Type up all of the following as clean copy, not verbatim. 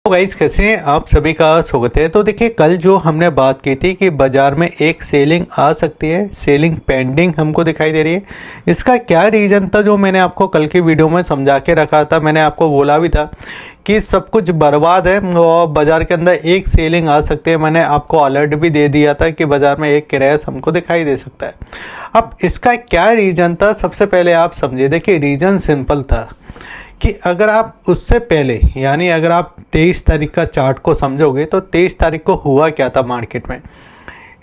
तो गाइस कैसे हैं आप सभी का स्वागत है। तो देखिए कल जो हमने बात की थी कि बाज़ार में एक सेलिंग आ सकती है, सेलिंग पेंडिंग हमको दिखाई दे रही है। इसका क्या रीज़न था जो मैंने आपको कल की वीडियो में समझा के रखा था। मैंने आपको बोला भी था कि सब कुछ बर्बाद है और बाज़ार के अंदर एक सेलिंग आ सकती है। मैंने आपको अलर्ट भी दे दिया था कि बाज़ार में एक क्रैश हमको दिखाई दे सकता है। अब इसका क्या रीज़न था, सबसे पहले आप समझिए। देखिए रीज़न सिंपल था कि अगर आप उससे पहले यानी अगर आप 23 तारीख का चार्ट को समझोगे तो 23 तारीख को हुआ क्या था मार्केट में।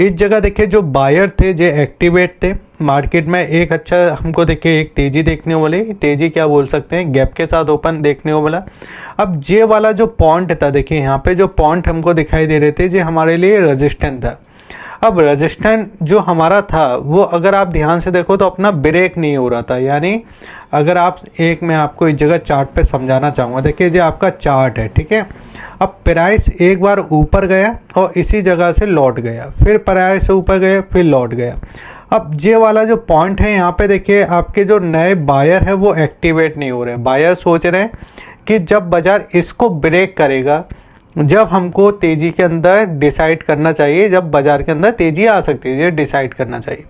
इस जगह देखिए जो बायर थे जो एक्टिवेट थे मार्केट में, एक अच्छा हमको देखिए एक तेज़ी देखने को मिली। तेज़ी क्या बोल सकते हैं, गैप के साथ ओपन देखने को मिला। अब ये वाला जो पॉइंट था, देखिए यहाँ पे जो पॉइंट हमको दिखाई दे रहे थे ये हमारे लिए रेजिस्टेंस था। अब रेजिस्टेंस जो हमारा था वो अगर आप ध्यान से देखो तो अपना ब्रेक नहीं हो रहा था। यानी अगर आप मैं आपको इस जगह चार्ट पे समझाना चाहूँगा। देखिए ये आपका चार्ट है, ठीक है। अब प्राइस एक बार ऊपर गया और इसी जगह से लौट गया, फिर प्राइस ऊपर गया, फिर लौट गया। अब ये वाला जो पॉइंट है यहाँ पे देखिए आपके जो नए बायर है वो एक्टिवेट नहीं हो रहे। बायर सोच रहे हैं कि जब बाज़ार इसको ब्रेक करेगा, जब हमको तेज़ी के अंदर डिसाइड करना चाहिए, जब बाज़ार के अंदर तेज़ी आ सकती है ये डिसाइड करना चाहिए।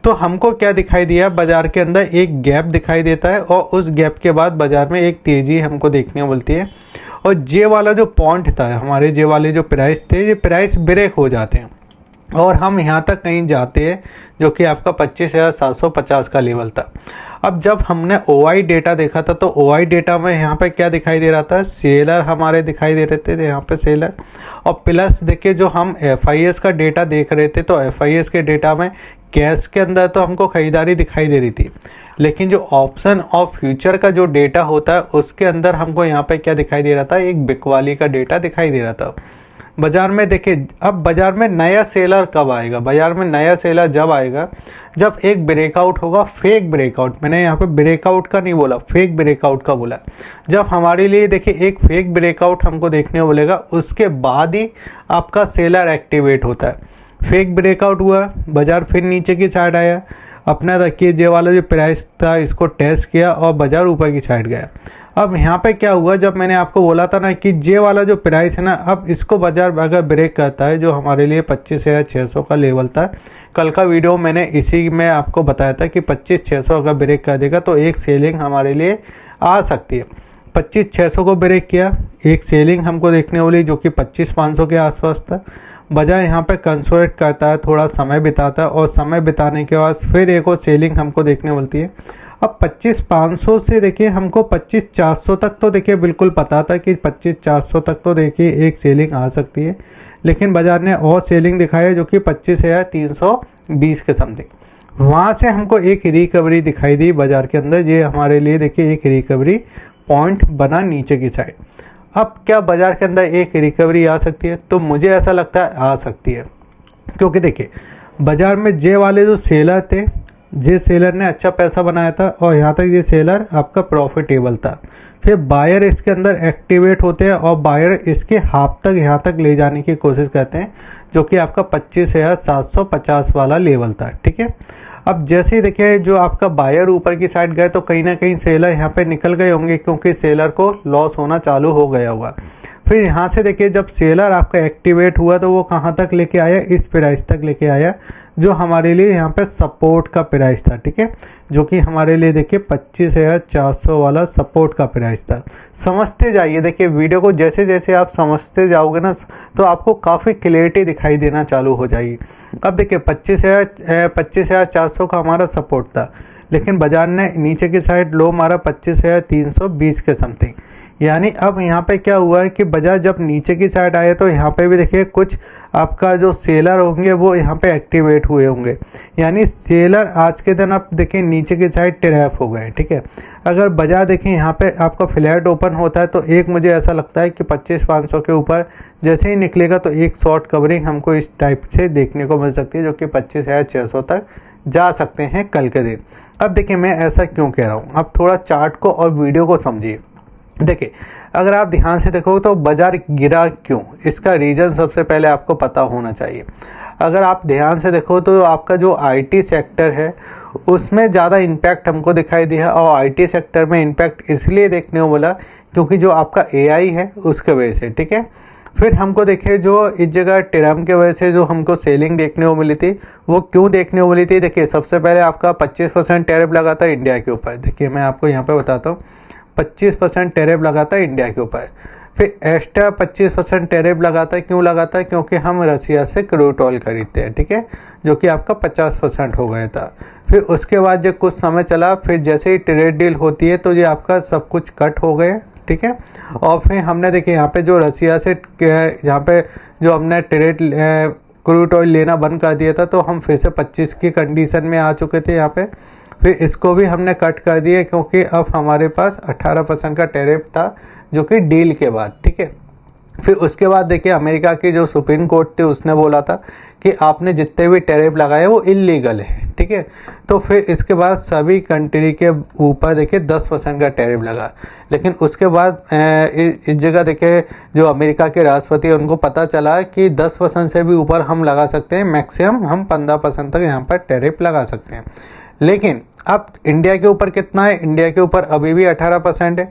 तो हमको क्या दिखाई दिया, बाज़ार के अंदर एक गैप दिखाई देता है और उस गैप के बाद बाज़ार में एक तेज़ी हमको देखने को मिलती है। और ये वाला जो पॉइंट था हमारे, ये वाले जो प्राइस थे, ये प्राइस ब्रेक हो जाते हैं और हम यहाँ तक कहीं जाते हैं जो कि आपका 25,750 का लेवल था। अब जब हमने OI डेटा देखा था तो OI डेटा में यहाँ पे क्या दिखाई दे रहा था, सेलर हमारे दिखाई दे रहे थे यहाँ पे सेलर। और प्लस देखिए जो हम FIS का डेटा देख रहे थे तो FIS के डेटा में कैश के अंदर तो हमको ख़रीदारी दिखाई दे रही थी, लेकिन जो ऑप्शन और फ्यूचर का जो डेटा होता है उसके अंदर हमको यहाँ पे क्या दिखाई दे रहा था, एक बिकवाली का डेटा दिखाई दे रहा था बाज़ार में। देखिए अब बाज़ार में नया सेलर कब आएगा, बाज़ार में नया सेलर जब आएगा जब एक ब्रेकआउट होगा, फेक ब्रेकआउट। मैंने यहाँ पे ब्रेकआउट का नहीं बोला, फेक ब्रेकआउट का बोला। जब हमारे लिए देखिए एक फेक ब्रेकआउट हमको देखने को मिलेगा, उसके बाद ही आपका सेलर एक्टिवेट होता है। फेक ब्रेकआउट हुआ, बाज़ार फिर नीचे की साइड आया, अपना देखिए जे वाला जो प्राइस था इसको टेस्ट किया और बाज़ार ऊपर की साइड गया। अब यहाँ पे क्या हुआ, जब मैंने आपको बोला था ना कि जे वाला जो प्राइस है ना, अब इसको बाज़ार अगर ब्रेक करता है, जो हमारे लिए 25,600 का लेवल था। कल का वीडियो मैंने इसी में आपको बताया था कि 25,600 अगर ब्रेक कर देगा तो एक सेलिंग हमारे लिए आ सकती है। 25,600 को ब्रेक किया, एक सेलिंग हमको देखने वाली जो कि 25,500 के आसपास था। बाज़ार यहाँ पे कंसोलिडेट करता है, थोड़ा समय बिताता है और समय बिताने के बाद फिर एक और सेलिंग हमको देखने मिलती है। अब 25,500 से देखिए हमको 25,400 तक तो देखिए बिल्कुल पता था कि 25,400 तक तो देखिए एक सेलिंग आ सकती है, लेकिन बाज़ार ने और सेलिंग दिखाई जो कि 25,320 के समथिंग। वहाँ से हमको एक रिकवरी दिखाई दी बाज़ार के अंदर। ये हमारे लिए देखिए एक रिकवरी पॉइंट बना नीचे की साइड। अब क्या बाज़ार के अंदर एक रिकवरी आ सकती है, तो मुझे ऐसा लगता है आ सकती है, क्योंकि देखिए बाज़ार में जे वाले जो सेलर थे, जे सेलर ने अच्छा पैसा बनाया था और यहाँ तक ये सेलर आपका प्रॉफिटेबल था। फिर बायर इसके अंदर एक्टिवेट होते हैं और बायर इसके हाफ तक यहाँ तक ले जाने की कोशिश करते हैं, जो कि आपका 25,750 वाला लेवल था, ठीक है। अब जैसे ही देखिए जो आपका बायर ऊपर की साइड गए तो कहीं ना कहीं सेलर यहाँ पे निकल गए होंगे, क्योंकि सेलर को लॉस होना चालू हो गया होगा। फिर यहाँ से देखिए जब सेलर आपका एक्टिवेट हुआ तो वो कहाँ तक लेके आया, इस प्राइस तक लेके आया जो हमारे लिए यहाँ पे सपोर्ट का प्राइस था, ठीक है। जो कि हमारे लिए देखिए 25,400 वाला सपोर्ट का प्राइस था। समझते जाइए, देखिए वीडियो को जैसे जैसे आप समझते जाओगे ना तो आपको काफ़ी क्लियरिटी दिखाई देना चालू हो जाएगी। अब देखिए 25,400 का हमारा सपोर्ट था, लेकिन बाज़ार ने नीचे की साइड लो मारा 25,320 के समथिंग। यानी अब यहाँ पे क्या हुआ है कि बाज़ार जब नीचे की साइड आए तो यहाँ पे भी देखिए कुछ आपका जो सेलर होंगे वो यहाँ पे एक्टिवेट हुए होंगे। यानी सेलर आज के दिन आप देखिए नीचे की साइड ट्रैप हो गए, ठीक है। अगर बाज़ार देखिए यहाँ पे आपका फ्लैट ओपन होता है तो एक मुझे ऐसा लगता है कि 25,500 के ऊपर जैसे ही निकलेगा तो एक शॉर्ट कवरिंग हमको इस टाइप से देखने को मिल सकती है, जो कि 25,600 तक जा सकते हैं कल के दिन। अब देखिए मैं ऐसा क्यों कह रहा हूँ, अब थोड़ा चार्ट को और वीडियो को समझिए। देखिए, अगर आप ध्यान से देखोगे तो बाज़ार गिरा क्यों, इसका रीज़न सबसे पहले आपको पता होना चाहिए। अगर आप ध्यान से देखो तो आपका जो आईटी सेक्टर है उसमें ज़्यादा इम्पैक्ट हमको दिखाई दिया, और आईटी सेक्टर में इम्पैक्ट इसलिए देखने को मिला क्योंकि जो आपका एआई है उसके वजह से, ठीक है। फिर हमको देखे जो इस जगह ट्रम्प के वजह से जो हमको सेलिंग देखने को मिली थी, वो क्यों देखने को मिली थी। देखिए, सबसे पहले आपका 25% टैरिफ लगा था इंडिया के ऊपर। देखिए, मैं आपको यहाँ पे बताता हूँ, 25% टैरिफ लगा था इंडिया के ऊपर। फिर एक्स्ट्रा 25% टैरिफ लगाता है, क्यों लगाता है, क्योंकि हम रसिया से क्रूड ऑयल खरीदते हैं, ठीक है, जो कि आपका 50% हो गया था। फिर उसके बाद जब कुछ समय चला, फिर जैसे ही ट्रेड डील होती है तो ये आपका सब कुछ कट हो गए, ठीक है। और फिर हमने देखिए यहाँ पे जो रसिया से यहाँ पे जो हमने ट्रेड क्रूड ऑयल लेना बंद कर दिया था, तो हम फिर से 25 की कंडीशन में आ चुके थे यहाँ पे। फिर इसको भी हमने कट कर दिया क्योंकि अब हमारे पास 18% का टैरिफ था, जो कि डील के बाद, ठीक है। फिर उसके बाद देखिए, अमेरिका की जो सुप्रीम कोर्ट थी उसने बोला था कि आपने जितने भी टैरिफ लगाए वो इलीगल है, ठीक है। तो फिर इसके बाद सभी कंट्री के ऊपर देखिए 10% का टैरिफ लगा। लेकिन उसके बाद इस जगह देखिए जो अमेरिका के राष्ट्रपति उनको पता चला कि 10% से भी ऊपर हम लगा सकते हैं, मैक्सिमम हम 15% तक यहाँ पर टैरिफ लगा सकते हैं। लेकिन अब इंडिया के ऊपर कितना है, इंडिया के ऊपर अभी भी 18% है।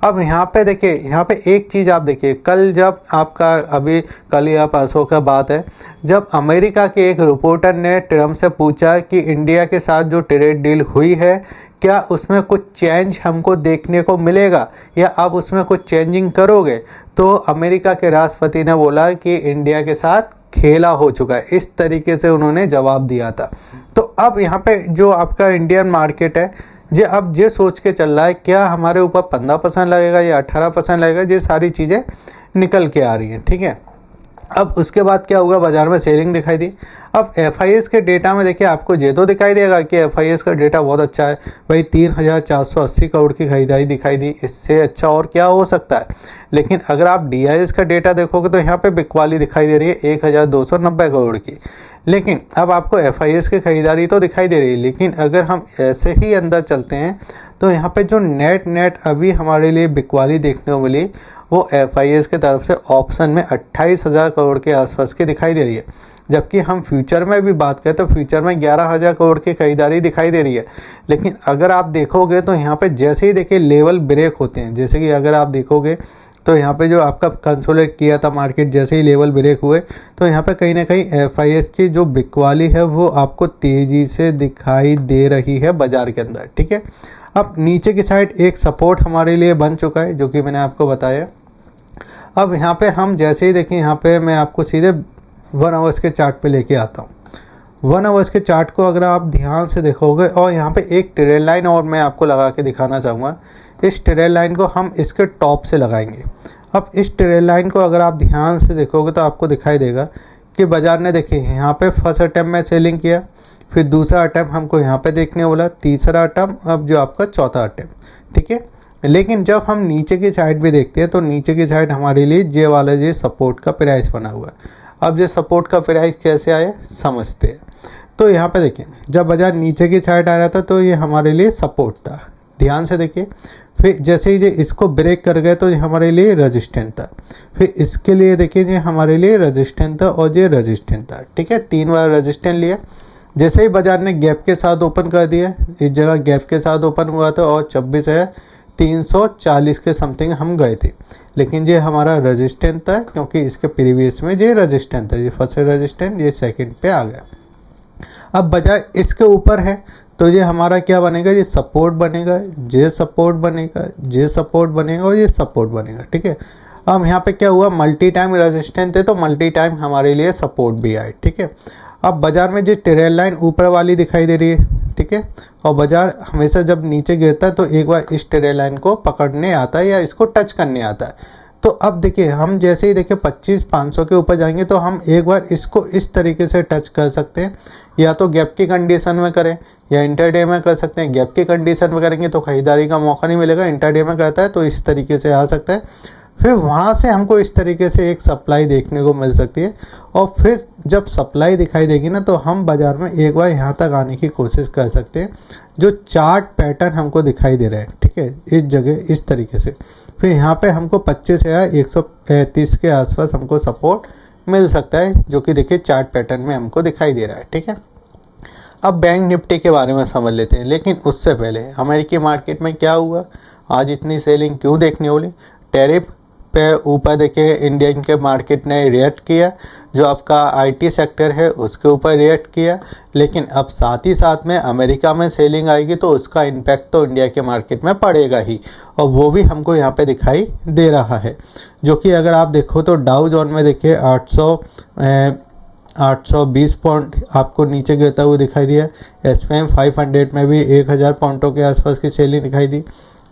अब यहाँ पे देखिए, यहाँ पे एक चीज़ आप देखिए, कल जब आपका अभी कल या परसों का बात है, जब अमेरिका के एक रिपोर्टर ने ट्रम्प से पूछा कि इंडिया के साथ जो ट्रेड डील हुई है क्या उसमें कुछ चेंज हमको देखने को मिलेगा या आप उसमें कुछ चेंजिंग करोगे, तो अमेरिका के राष्ट्रपति ने बोला कि इंडिया के साथ खेला हो चुका है। इस तरीके से उन्होंने जवाब दिया था। तो अब यहाँ पे जो आपका इंडियन मार्केट है अब ये सोच के चल रहा है क्या हमारे ऊपर 15% लगेगा या 18% लगेगा, ये सारी चीज़ें निकल के आ रही हैं, ठीक है। अब उसके बाद क्या होगा, बाज़ार में सेलिंग दिखाई दी। अब FIS के डेटा में देखिए आपको ये तो दिखाई देगा कि FIS का डेटा बहुत अच्छा है भाई, 3,480 करोड़ की खरीदारी दिखाई दी, इससे अच्छा और क्या हो सकता है। लेकिन अगर आप DIS का डेटा देखोगे तो यहाँ पे बिकवाली दिखाई दे रही है 1,290 करोड़ की। लेकिन अब आपको FIS की खरीदारी तो दिखाई दे रही है, लेकिन अगर हम ऐसे ही अंदर चलते हैं तो यहाँ पे जो नेट अभी हमारे लिए बिकवाली देखने को मिली वो FIS की तरफ से ऑप्शन में 28,000 करोड़ के आसपास की दिखाई दे रही है। जबकि हम फ्यूचर में भी बात करें तो फ्यूचर में 11,000 करोड़ की खरीदारी दिखाई दे रही है। लेकिन अगर आप देखोगे तो यहाँ पे जैसे ही देखिए लेवल ब्रेक होते हैं, जैसे कि अगर आप देखोगे तो यहाँ पे जो आपका कंसोलिडेट किया था मार्केट, जैसे ही लेवल ब्रेक हुए तो यहाँ पे कहीं ना कहीं FIS की जो बिकवाली है वो आपको तेज़ी से दिखाई दे रही है बाज़ार के अंदर, ठीक है। अब नीचे की साइड एक सपोर्ट हमारे लिए बन चुका है, जो कि मैंने आपको बताया। अब यहाँ पे हम जैसे ही देखें, यहाँ पे मैं आपको सीधे 1 आवर्स के चार्ट पे लेके आता हूँ। 1 आवर्स के चार्ट को अगर आप ध्यान से देखोगे, और यहाँ पे एक ट्रेड लाइन और मैं आपको लगा के दिखाना चाहूँगा। इस ट्रेड लाइन को हम इसके टॉप से लगाएंगे। अब इस ट्रेड लाइन को अगर आप ध्यान से देखोगे तो आपको दिखाई देगा कि बाज़ार ने देखिए यहाँ पे फर्स्ट अटैम्प्ट में सेलिंग किया, फिर दूसरा अटैम्प्ट हमको यहाँ पे देखने वाला, तीसरा अटैम्प्ट, अब जो आपका चौथा अटैम्प्ट, ठीक है। लेकिन जब हम नीचे की साइड भी देखते हैं तो नीचे की साइड हमारे लिए ये वाला ये सपोर्ट का प्राइस बना हुआ है। अब ये सपोर्ट का प्राइस कैसे आया समझते हैं। तो यहाँ पे देखिए, जब बाज़ार नीचे की साइड आ रहा था तो ये हमारे लिए सपोर्ट था, ध्यान से देखिए। फिर जैसे ही ये इसको ब्रेक कर गए तो ये हमारे लिए रेजिस्टेंट था, फिर इसके लिए देखिए ये हमारे लिए रेजिस्टेंट था और ये रेजिस्टेंट था, ठीक है। 3 बार रेजिस्टेंट लिया। जैसे ही बाज़ार ने गैप के साथ ओपन कर दिया, इस जगह गैप के साथ ओपन हुआ था और 26,340 के समथिंग हम गए थे। लेकिन ये हमारा रेजिस्टेंट था क्योंकि इसके प्रीवियस में ये रेजिस्टेंट था, ये फर्स्ट रेजिस्टेंट, ये सेकंड पे आ गया। अब बाज़ार इसके ऊपर है तो ये हमारा क्या बनेगा, ये सपोर्ट बनेगा, ये सपोर्ट बनेगा, ये सपोर्ट बनेगा और ये सपोर्ट बनेगा, ठीक है। अब यहाँ पे क्या हुआ, मल्टी टाइम रेजिस्टेंट थे तो मल्टी टाइम हमारे लिए सपोर्ट भी आए, ठीक है। अब बाज़ार में जो ट्रेड लाइन ऊपर वाली दिखाई दे रही है, ठीक है, और बाज़ार हमेशा जब नीचे गिरता है तो एक बार इस ट्रेड लाइन को पकड़ने आता है या इसको टच करने आता है। तो अब देखिए हम जैसे ही देखिए 25,500 के ऊपर जाएंगे तो हम एक बार इसको इस तरीके से टच कर सकते हैं, या तो गैप की कंडीशन में करें या इंटरडे में कर सकते हैं। गैप की कंडीशन में करेंगे तो खरीदारी का मौका नहीं मिलेगा, इंटरडे में करता है तो इस तरीके से आ सकता है। फिर वहाँ से हमको इस तरीके से एक सप्लाई देखने को मिल सकती है, और फिर जब सप्लाई दिखाई देगी ना तो हम बाज़ार में एक बार यहाँ तक आने की कोशिश कर सकते हैं। जो चार्ट पैटर्न हमको दिखाई दे रहा है, ठीक है, इस जगह इस तरीके से, फिर यहाँ पे हमको 25 या 130 के आसपास हमको सपोर्ट मिल सकता है, जो कि देखिए चार्ट पैटर्न में हमको दिखाई दे रहा है, ठीक है। अब बैंक निफ्टी के बारे में समझ लेते हैं, लेकिन उससे पहले अमेरिकी मार्केट में क्या हुआ, आज इतनी सेलिंग क्यों देखने वाली। टैरिफ पे ऊपर देखिए इंडियन के मार्केट ने रिएक्ट किया, जो आपका आईटी सेक्टर है उसके ऊपर रिएक्ट किया, लेकिन अब साथ ही साथ में अमेरिका में सेलिंग आएगी तो उसका इम्पैक्ट तो इंडिया के मार्केट में पड़ेगा ही, और वो भी हमको यहाँ पे दिखाई दे रहा है। जो कि अगर आप देखो तो डाउ जोन में देखिए 820 पॉइंट आपको नीचे गिरता हुआ दिखाई दिया। एसपीएम 500 में भी 1000 पॉइंटों के आसपास की सेलिंग दिखाई दी।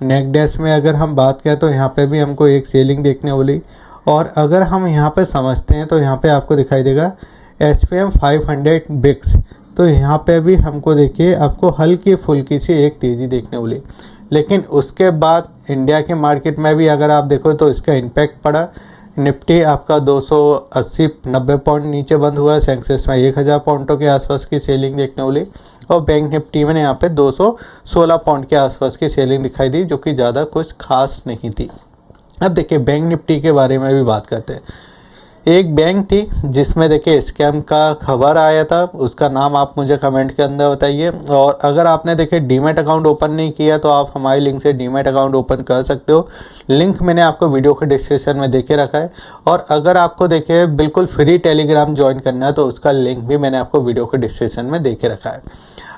नेकडेस में अगर हम बात करें तो यहाँ पे भी हमको एक सेलिंग देखने वाली, और अगर हम यहाँ पे समझते हैं तो यहाँ पे आपको दिखाई देगा एसपीएम 500 बिक्स, तो यहाँ पे भी हमको देखिए आपको हल्की फुल्की सी एक तेज़ी देखने वाली। लेकिन उसके बाद इंडिया के मार्केट में भी अगर आप देखो तो इसका इम्पैक्ट पड़ा। निफ्टी आपका 280-90 पॉइंट नीचे बंद हुआ। सेंसेक्स में 1000 पॉइंटों के आसपास की सेलिंग देखने वाली, और बैंक निफ्टी में यहाँ पे 216 पॉइंट के आसपास की सेलिंग दिखाई दी, जो कि ज़्यादा कुछ खास नहीं थी। अब देखिए बैंक निफ्टी के बारे में भी बात करते हैं। एक बैंक थी जिसमें देखिए स्कैम का खबर आया था, उसका नाम आप मुझे कमेंट के अंदर बताइए। और अगर आपने देखिए डीमैट अकाउंट ओपन नहीं किया तो आप हमारी लिंक से डीमैट अकाउंट ओपन कर सकते हो। लिंक मैंने आपको वीडियो के डिस्क्रिप्शन में देके रखा है, और अगर आपको देखिए बिल्कुल फ्री टेलीग्राम ज्वाइन करना है तो उसका लिंक भी मैंने आपको वीडियो के डिस्क्रिप्शन में देके रखा है।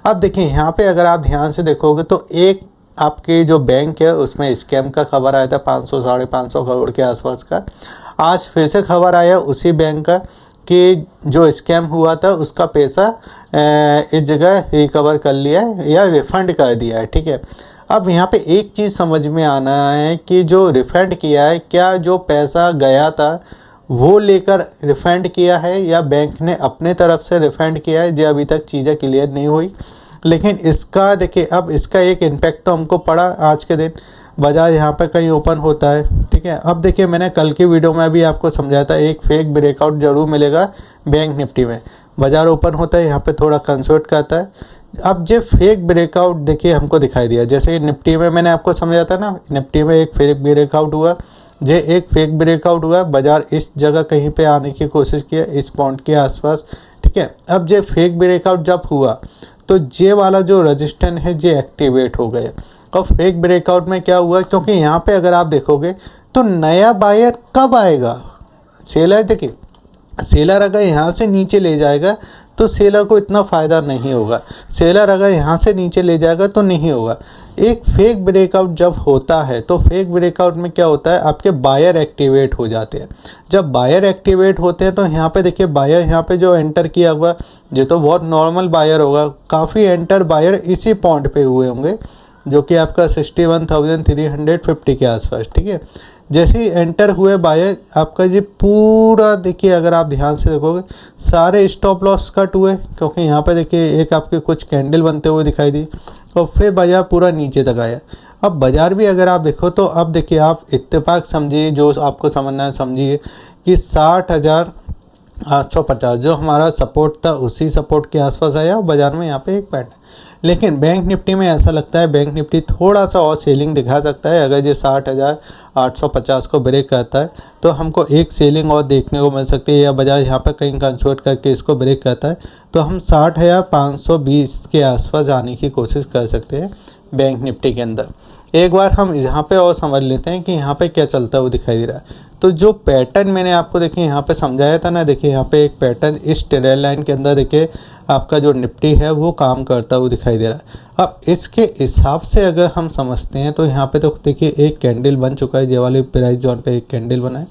अब देखिए यहाँ पे अगर आप ध्यान से देखोगे तो एक आपके जो बैंक है उसमें स्कैम का खबर आया था 500-550 करोड़ के आसपास का। आज फिर से खबर आया उसी बैंक का कि जो स्कैम हुआ था उसका पैसा इस जगह रिकवर कर लिया है या रिफ़ंड कर दिया है, ठीक है। अब यहाँ पे एक चीज़ समझ में आना है कि जो रिफ़ंड किया है, क्या जो पैसा गया था वो लेकर रिफ़ंड किया है या बैंक ने अपने तरफ से रिफ़ंड किया है, जो अभी तक चीज़ें क्लियर नहीं हुई। लेकिन इसका देखिए अब इसका एक इम्पैक्ट तो हमको पड़ा। आज के दिन बाज़ार यहाँ पे कहीं ओपन होता है, ठीक है। अब देखिए मैंने कल की वीडियो में भी आपको समझाया था एक फेक ब्रेकआउट ज़रूर मिलेगा बैंक निफ्टी में। बाज़ार ओपन होता है, यहाँ पे थोड़ा कंसर्ट करता है। अब जो फेक ब्रेकआउट देखिए हमको दिखाई दिया, जैसे निफ्टी में मैंने आपको समझाया था ना, निफ्टी में एक फेक ब्रेकआउट हुआ, जो एक फेक ब्रेकआउट हुआ, बाज़ार इस जगह कहीं पे आने की कोशिश किया इस पॉइंट के आसपास, ठीक है। अब जो फेक ब्रेकआउट जब हुआ तो जे वाला जो रजिस्टेंस है जे एक्टिवेट हो गया। और फेक ब्रेकआउट में क्या हुआ, क्योंकि यहाँ पे अगर आप देखोगे तो नया बायर कब आएगा, सेलर देखिए, सेलर अगर यहाँ से नीचे ले जाएगा तो सेलर को इतना फ़ायदा नहीं होगा, सेलर अगर यहाँ से नीचे ले जाएगा तो नहीं होगा। एक फेक ब्रेकआउट जब होता है तो फेक ब्रेकआउट में क्या होता है, आपके बायर एक्टिवेट हो जाते हैं। जब बायर एक्टिवेट होते हैं तो यहाँ पे देखिए बायर यहाँ पे जो एंटर किया हुआ, ये तो बहुत नॉर्मल बायर होगा, काफ़ी एंटर बायर इसी पॉइंट पे हुए होंगे, जो कि आपका 61,350 के आसपास, ठीक है। जैसे ही एंटर हुए बायर, आपका ये पूरा देखिए अगर आप ध्यान से देखोगे सारे स्टॉप लॉस कट हुए, क्योंकि यहाँ पे देखिए एक आपके कुछ कैंडल बनते हुए दिखाई दी, और फिर बाजार पूरा नीचे तक आया। अब बाजार भी अगर आप देखो तो अब देखिए आप इत्तेफाक समझिए, जो आपको समझना है समझिए कि 60,850 जो हमारा सपोर्ट था उसी सपोर्ट के आसपास आया, और बाजार में यहाँ पे एक पैटर्न। लेकिन बैंक निफ्टी में ऐसा लगता है बैंक निफ्टी थोड़ा सा और सेलिंग दिखा सकता है। अगर ये 60,850 को ब्रेक करता है तो हमको एक सेलिंग और देखने को मिल सकती है, या बाजार यहाँ पर कहीं कंसोर्ट करके इसको ब्रेक करता है तो हम 60,520 के आसपास आने की कोशिश कर सकते हैं बैंक निफ्टी के अंदर। एक बार हम यहाँ पे और समझ लेते हैं कि यहाँ पे क्या चलता है वो दिखाई दे रहा है। तो जो पैटर्न मैंने आपको देखिए यहाँ पे समझाया था ना, देखिए यहाँ पे एक पैटर्न इस ट्रेड लाइन के अंदर देखिए आपका जो निफ्टी है वो काम करता हुआ दिखाई दे रहा है। अब इसके हिसाब से अगर हम समझते हैं तो यहाँ पे तो देखिए एक कैंडल बन चुका है, ये वाले प्राइस जोन पे एक कैंडल बना है।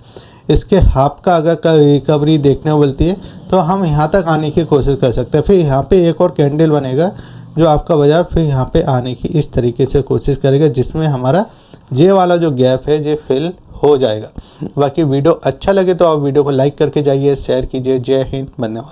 इसके हाफ का अगर रिकवरी देखने को मिलती है तो हम यहाँ तक आने की कोशिश कर सकते हैं। फिर यहाँ पे एक और कैंडल बनेगा जो आपका बाजार फिर यहाँ पे आने की इस तरीके से कोशिश करेगा, जिसमें हमारा जे वाला जो गैप है ये फिल हो जाएगा। बाकी वीडियो अच्छा लगे तो आप वीडियो को लाइक करके जाइए, शेयर कीजिए। जय हिंद, धन्यवाद।